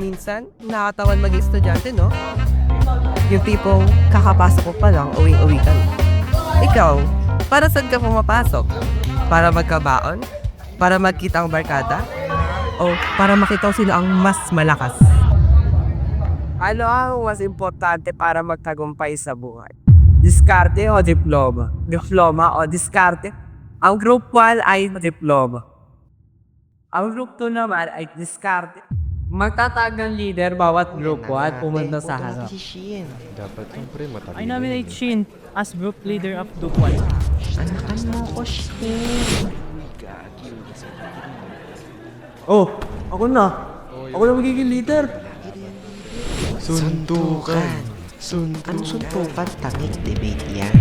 Minsan, nakatawan maging estudyante, no? Yung tipong kakapasok mo pa lang, uwing-uwi ka na. Ikaw, para saan ka pumapasok? Para magkabaon? Para magkita ang barkada? O para makita sino ang mas malakas? Ano ang mas importante para magtagumpay sa buhay? Diskarte o diploma? Diploma o diskarte? Ang group 1 ay diploma. Ang group 2 naman ay diskarte. Magtatagang leader bawat group 1 pumunta sa harap. Dapat yung pre, matalino. I nominate Shin as group leader of Group 1. Anakan mo ko, Shin. Oh, ako na. Ako na magiging leader. Suntukan. Ang suntukan, tangik debate yan.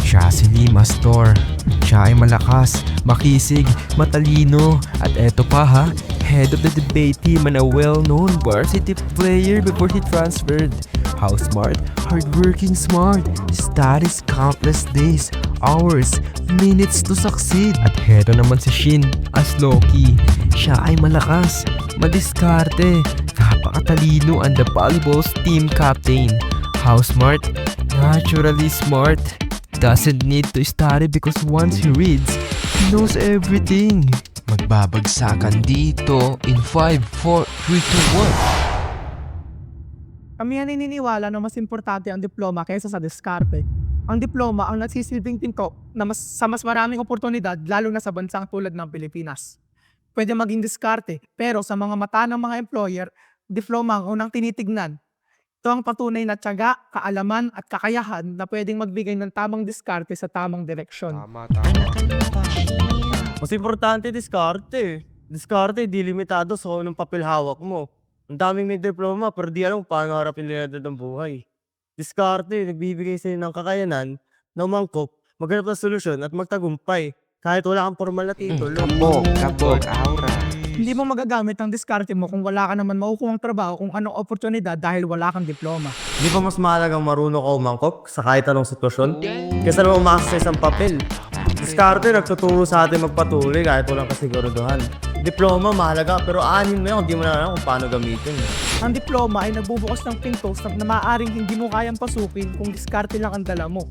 Siya si Lee Mastor. Siya ay malakas, makisig, matalino. At eto pa ha, head of the debate team and a well-known varsity player before he transferred. How smart? Hardworking smart. Studies countless days, hours, minutes to succeed. At heto naman si Shin as Loki. Siya ay malakas, madiskarte, napakatalino and the volleyball's team captain. How smart? Naturally smart. Doesn't need to study because once he reads, he knows everything. Magbabagsakan dito in 5, 4, 3, 2, 1. Kami ang naniniwala na mas importante ang diploma kaysa sa diskarte. Ang diploma ang nagsisilbing pinto na sa mas maraming oportunidad lalo na sa bansang tulad ng Pilipinas. Pwede maging diskarte pero sa mga mata ng mga employer, diploma ang unang tinitignan. Ito ang patunay na tiyaga, kaalaman at kakayahan na pwedeng magbigay ng tamang diskarte sa tamang direksyon. Anakan mo ko, Shin. Mas importante diskarte. Diskarte, di limitado sa kung anong papel hawak mo. Ang daming may diploma pero di alam kung paano harapin nila ng buhay. Diskarte, nagbibigay sa'yo ng kakayanan na umangkop, maghanap ng solusyon at magtagumpay. Kahit wala kang formal na titulo. Kabog, aura. Hindi mo magagamit ang diskarte mo kung wala ka naman makukuhang trabaho kung anong oportunidad dahil wala kang diploma. Di ba mas mahalagang marunong ka umangkop sa kahit anong sitwasyon? Kaysa naman umasa sa isang papel. Diskarte nagtuturo sa atin magpatuloy kahit walang kasiguraduhan. Diploma mahalaga pero anin mo yun kung di mo na alam kung paano gamitin. Ang diploma ay nagbubukas ng pinto na maaaring hindi mo kayang pasukin kung diskarte lang ang dala mo.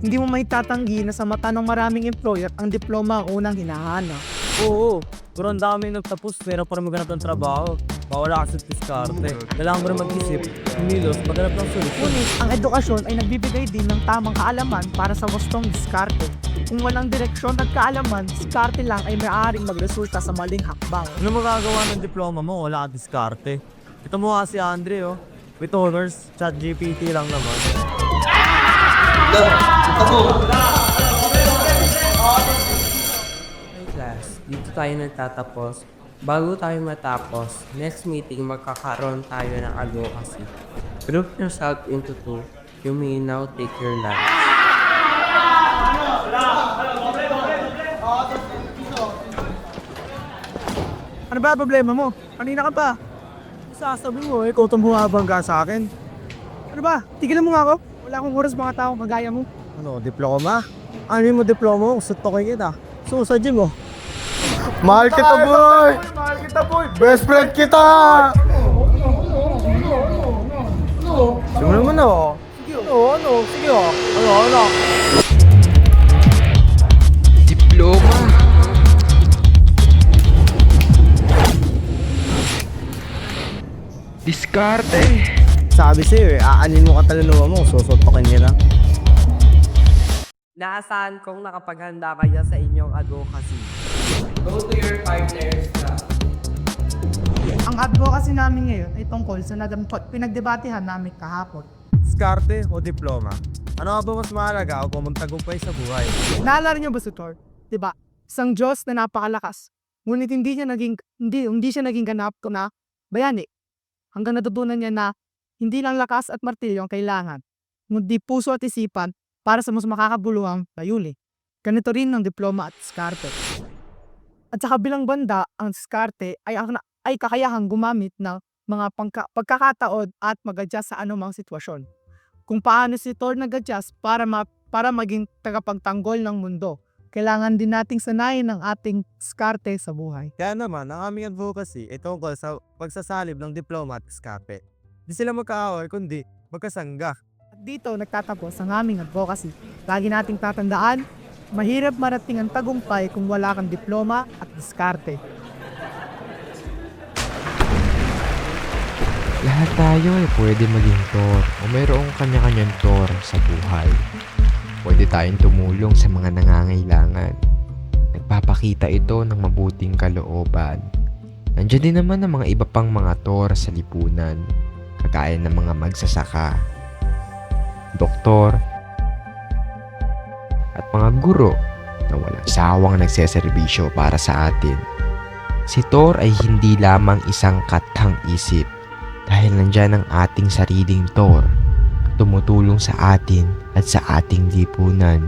Hindi mo maitatanggi na sa mata ng maraming employer ang diploma ang unang hinahanap. Oo, pero ang dami nagtapos pero para maghanap ng trabaho. Bawala ka sa diskarte. Kailangan mo rin mag-isip, kumilos, maghanap ng solusyon. Ngunit ang edukasyon ay nagbibigay din ng tamang kaalaman para sa wastong diskarte. Kung walang direksyon at kaalaman, diskarte lang ay maaaring magresulta sa maling hakbang. Ano magagawa ng diploma mo? Wala ka diskarte. Ito mo nga si Andre, oh. With honors, chat GPT lang naman. Hey class, dito tayo nagtatapos. Bago tayo matapos, next meeting magkakaroon tayo ng advocacy. Group yourself into 2. You may now take your lunch. Ano ba problema mo? Kanina ka pa. Sasabi mo ikaw itong bumabangga sa akin. Ano ba? Tigilan mo nga ako. Wala akong oras mga tao kagaya mo. Ano, diploma? Ano mo diploma mo? Gusto ko kita. So, sa gym, oh. Mahal kita, boy! Mahal kita, boy! Best friend kita! Sige naman, oh. Sige, ano? Sige, oh. Ano? Diploma. Diskarte. Sabi sa'yo, aanin mo katalanuhan mo, susuntokin nila. Naasahan kong nakapaghanda kayo sa inyong advocacy. Go to your partners na. Ang advocacy namin ngayon ay tungkol sa pinagdebatehan namin kahapon. Diskarte o diploma? Ano ba mas mahalaga kung magtagumpay sa buhay? Naalala niyo ba si Thor? Diba? Isang Diyos na napakalakas. Ngunit hindi siya naging ganap na bayani. Hanggang natutunan niya na hindi lang lakas at martilyo ang kailangan, kundi puso at isipan para sa mas makakabuluhang layunin. Ganito rin ang diploma at diskarte. At sa kabilang banda, ang diskarte ay kakayahang gumamit ng mga pagkakataon at mag-adjust sa anumang sitwasyon. Kung paano si Thor nag-adjust para maging tagapagtanggol ng mundo kailangan din nating sanayin ang ating diskarte sa buhay. Kaya naman, ang aming advocacy ay tungkol sa pagsasalib ng diploma at diskarte. Di sila magkaaway kundi magkasangga. At dito nagtatapos ang aming advocacy. Lagi nating tatandaan, mahirap marating ang tagumpay kung wala kang diploma at diskarte. Lahat tayo ay pwede maging Tor o mayroong kanya-kanyang Tor sa buhay. Pwede tayong tumulong sa mga nangangailangan. Nagpapakita ito ng mabuting kalooban. Nandiyan din naman ang mga iba pang mga Tor sa lipunan, kagaya ng mga magsasaka, doktor, at mga guro na walang sawang nagseserbisyo para sa atin. Si Tor ay hindi lamang isang katang isip dahil nandyan ang ating sariling Tor, tumutulong sa atin at sa ating lipunan.